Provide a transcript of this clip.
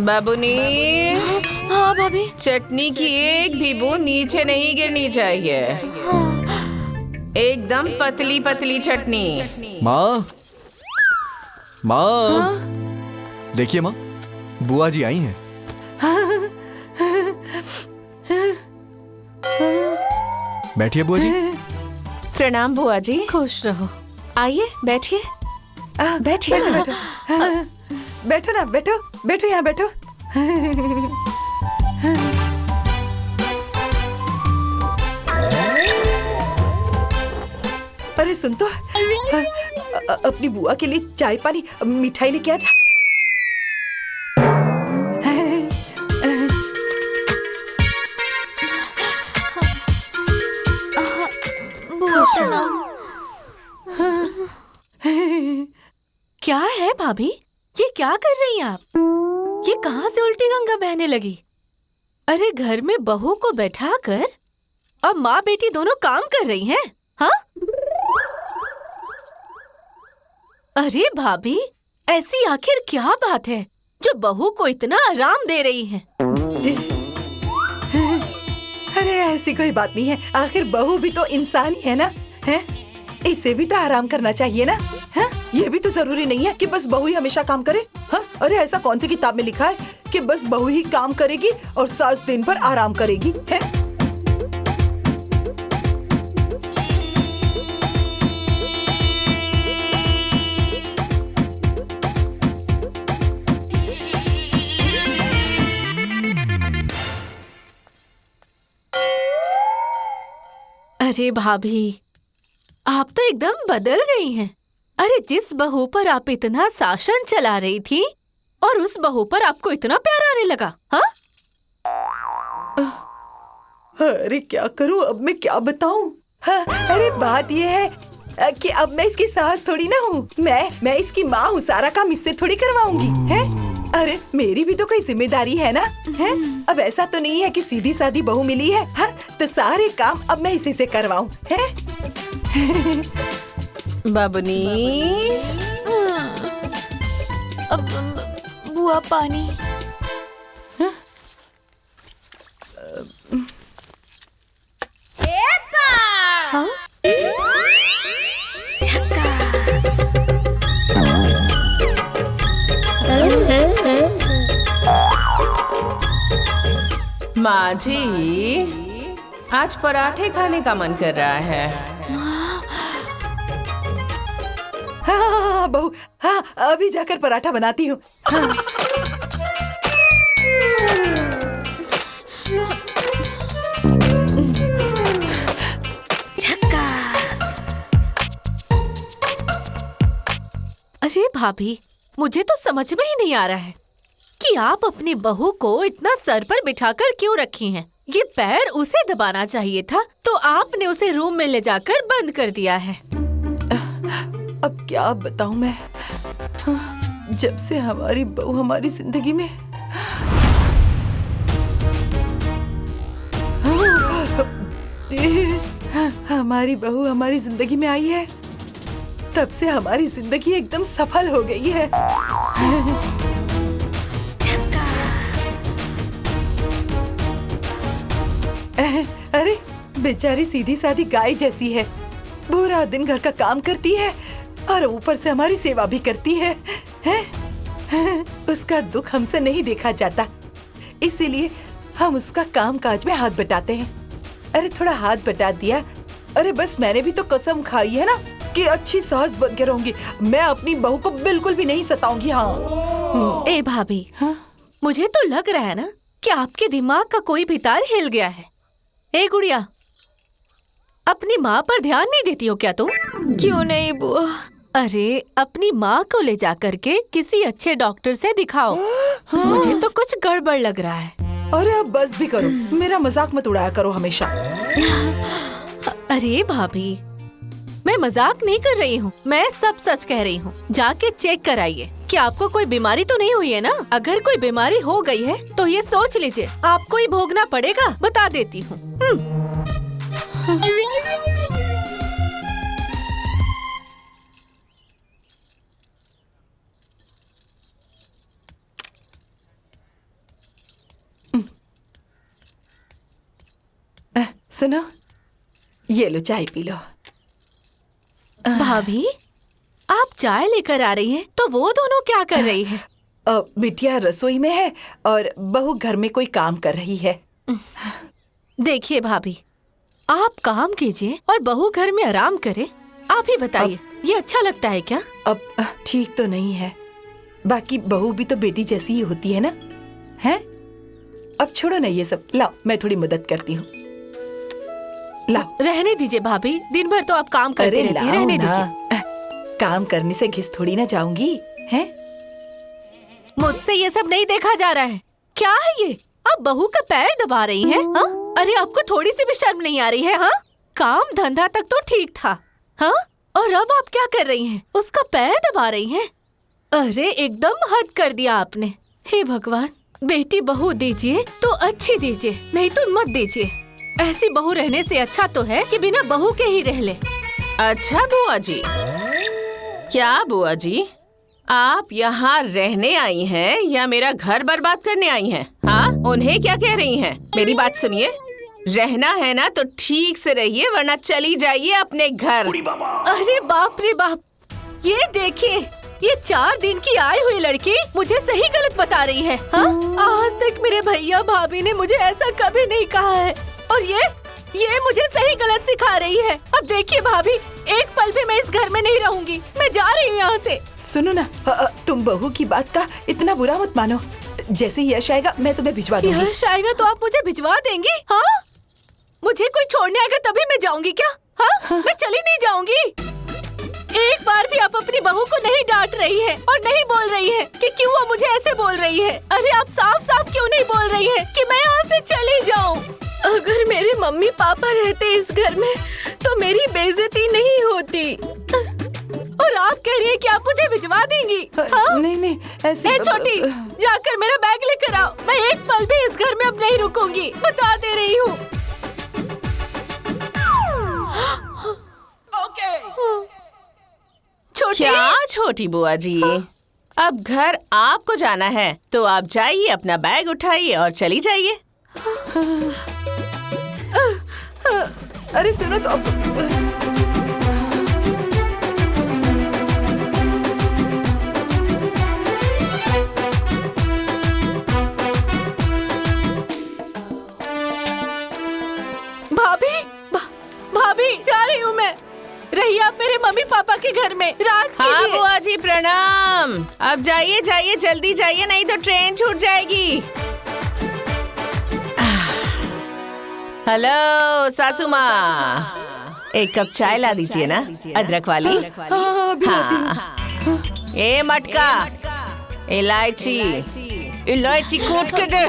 बाबूनी। हाँ भाभी। चटनी की एक भी बूंद नीचे नहीं गिरनी चाहिए। एकदम पतली पतली चटनी। माँ, माँ, देखिए माँ, बुआ जी आई हैं। बैठिए बुआ जी। प्रणाम बुआ जी। खुश रहो। आइए बैठिए। बैठिए। बैठो बैठो। बैठो ना, बैठो बैठो, यहाँ बैठो। अरे सुन तो, अपनी बुआ के लिए चाय पानी मिठाई लेके आ जा। क्या है भाभी, ये क्या कर रही हैं आप? ये कहाँ से उल्टी गंगा बहने लगी? अरे घर में बहू को बैठा कर अब माँ बेटी दोनों काम कर रही हैं, हाँ? अरे भाभी, ऐसी आखिर क्या बात है जो बहू को इतना आराम दे रही है? अरे ऐसी कोई बात नहीं है, आखिर बहू भी तो इंसान ही है ना, है? इसे भी तो आराम करना चाहिए ना, है? ये भी तो जरूरी नहीं है कि बस बहू ही हमेशा काम करे, हाँ? अरे ऐसा कौन सी किताब में लिखा है कि बस बहू ही काम करेगी और सास दिन भर आराम करेगी, है? अरे भाभी, आप तो एकदम बदल गई हैं। अरे जिस बहू पर आप इतना शासन चला रही थी और उस बहू पर आपको इतना प्यार आने लगा, हाँ? अरे क्या करूं, अब मैं क्या बताऊं? हाँ, अरे बात ये है कि अब मैं इसकी सास थोड़ी ना हूँ, मैं इसकी माँ हूँ। सारा काम इससे थोड़ी करवाऊंगी, है? अरे मेरी भी तो कोई जिम्मेदारी है ना, है? अब ऐसा तो नहीं है कि सीधी सादी बहू मिली है, हाँ? तो सारे काम अब मैं इसी से करवाऊं, है? बाबूनी। अब बुआ पानी। हाँ? माँ जी, आज पराठे खाने का मन कर रहा है। हाँ बहू, हाँ अभी जाकर पराठा बनाती हूँ। हाँ। अरे भाभी, मुझे तो समझ में ही नहीं आ रहा है कि आप अपनी बहू को इतना सर पर बिठाकर क्यों रखी हैं? ये पैर उसे दबाना चाहिए था, तो आपने उसे रूम में ले जाकर बंद कर दिया है। अब क्या बताऊं मैं, जब से हमारी बहू हमारी जिंदगी में हमारी बहू हमारी जिंदगी में आई है, तब से हमारी जिंदगी एकदम सफल हो गई है। अरे बेचारी सीधी सादी गाय जैसी है, पूरा दिन घर का काम करती है और ऊपर से हमारी सेवा भी करती है, हैं? उसका दुख हमसे नहीं देखा जाता, इसीलिए हम उसका काम काज में हाथ बटाते हैं। अरे थोड़ा हाथ बटा दिया, अरे बस मैंने भी तो कसम खाई है ना कि अच्छी सास बन के रहूंगी, मैं अपनी बहू को बिल्कुल भी नहीं सताऊंगी। हाँ। ए भाभी, हाँ? मुझे तो लग रहा है ना कि आपके दिमाग का कोई भी तार हिल गया है। ए गुड़िया, अपनी माँ पर ध्यान नहीं देती हो क्या तुम? क्यों नहीं बुआ? अरे अपनी माँ को ले जाकर के किसी अच्छे डॉक्टर से दिखाओ। हाँ? मुझे तो कुछ गड़बड़ लग रहा है। अरे अब बस भी करो, मेरा मजाक मत उड़ाया करो हमेशा। अरे भाभी, मैं मजाक नहीं कर रही हूँ, मैं सब सच कह रही हूँ। जाके चेक कराइए कि आपको कोई बीमारी तो नहीं हुई है ना। अगर कोई बीमारी हो गई है तो ये सोच लीजिए आपको ही भोगना पड़ेगा। बता देती हूँ। सुनो, ये लो चाय पी लो। भाभी, आप चाय लेकर आ रही हैं, तो वो दोनों क्या कर रही है? बिटिया रसोई में है और बहू घर में कोई काम कर रही है। देखिए भाभी, आप काम कीजिए और बहू घर में आराम करे। आप ही बताइए, ये अच्छा लगता है क्या? अब ठीक तो नहीं है, बाकी बहू भी तो बेटी जैसी ही होती है ना, हैं? अब छोड़ो ना ये सब, लाओ मैं थोड़ी मदद करती हूँ। लाओ। रहने दीजिए भाभी, दिन भर तो आप काम करते रहती हैं, रहने दीजिए। काम करने से घिस थोड़ी ना जाऊंगी, हैं? मुझसे ये सब नहीं देखा जा रहा है। क्या है ये? आप बहू का पैर दबा रही हैं? हाँ? अरे आपको थोड़ी सी भी शर्म नहीं आ रही है? हाँ? काम धंधा तक तो ठीक था, हाँ? और अब आप क्या कर रही हैं? उसका पैर दबा रही हैं? अरे एकदम हद कर दिया आपने। हे भगवान, बेटी बहू दीजिए तो अच्छी दीजिए, नहीं तो मत दीजिए। ऐसी बहू रहने से अच्छा तो है कि बिना बहू के ही रह ले। अच्छा बुआ जी, क्या बुआ जी, आप यहाँ रहने आई हैं या मेरा घर बर्बाद करने आई हैं? हाँ, उन्हें क्या कह रही हैं? मेरी बात सुनिए, रहना है ना तो ठीक से रहिए, वरना चली जाइए अपने घर। अरे बाप रे बाप, ये देखिए, ये 4 दिन की आई हुई लड़की मुझे सही गलत बता रही है। हाँ? आज तक मेरे भैया भाभी ने मुझे ऐसा कभी नहीं कहा है, और ये मुझे सही गलत सिखा रही है। अब देखिए भाभी, एक पल भी मैं इस घर में नहीं रहूंगी, मैं जा रही हूँ यहाँ से। सुनो ना, तुम बहू की बात का इतना बुरा मत मानो। जैसे ही यश आएगा मैं तुम्हें भिजवा दूंगी। यश आएगा तो आप मुझे भिजवा देंगी? हाँ? मुझे कोई छोड़ने आएगा तभी मैं जाऊंगी क्या? हाँ? मैं चली नहीं जाऊंगी। एक बार भी आप अपनी बहू को नहीं डांट रही है और नहीं बोल रही है कि क्यों वो मुझे ऐसे बोल रही है। अरे आप साफ साफ क्यों नहीं बोल रही है कि मैं यहाँ से चली जाऊँ? अगर मेरे मम्मी पापा रहते इस घर में तो मेरी बेइज्जती नहीं होती। और आप कह रही है कि आप मुझे भिजवा देंगी? हाँ? नहीं ऐसे। ए छोटी, जाकर मेरा बैग लेकर आओ। मैं एक पल भी इस घर में अब नहीं रुकूंगी, बता दे रही हूँ। छोटी। क्या छोटी बुआ जी, अब घर आपको जाना है तो आप जाइए, अपना बैग उठाइए और चली जाइए। अरे सुनो तो, भाभी जा रही हूँ मैं। रहिए आप मेरे मम्मी पापा के घर में, राज कीजिए। हाँ बुआ जी प्रणाम। अब जाइए जाइए, जल्दी जाइए, नहीं तो ट्रेन छूट जाएगी। हेलो सासू माँ, एक कप चाय ला दीजिए ना, अदरक वाली। ए मटका, इलायची कूट के दे।